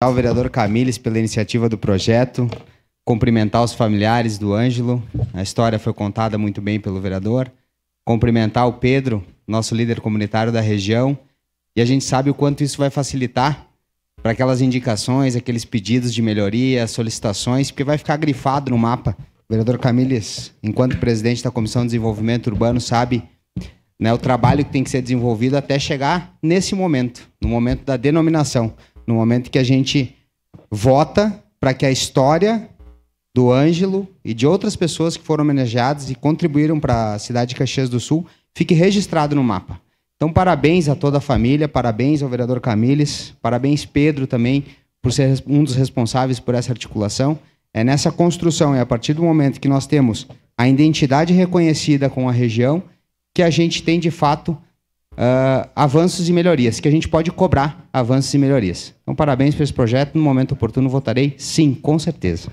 Ao vereador Camilles pela iniciativa do projeto, cumprimentar os familiares do Ângelo, a história foi contada muito bem pelo vereador, cumprimentar o Pedro, nosso líder comunitário da região, e a gente sabe o quanto isso vai facilitar para aquelas indicações, aqueles pedidos de melhoria, solicitações, porque vai ficar grifado no mapa. O vereador Camilles, enquanto presidente da Comissão de Desenvolvimento Urbano, sabe, né, o trabalho que tem que ser desenvolvido até chegar nesse momento, no momento da denominação, no momento que a gente vota para que a história do Ângelo e de outras pessoas que foram homenageadas e contribuíram para a cidade de Caxias do Sul fique registrado no mapa. Então, parabéns a toda a família, parabéns ao vereador Camilles, parabéns Pedro também por ser um dos responsáveis por essa articulação. É nessa construção, é a partir do momento que nós temos a identidade reconhecida com a região, que a gente tem, de fato, avanços e melhorias, que a gente pode cobrar avanços e melhorias. Então, parabéns por esse projeto. No momento oportuno, votarei sim, com certeza.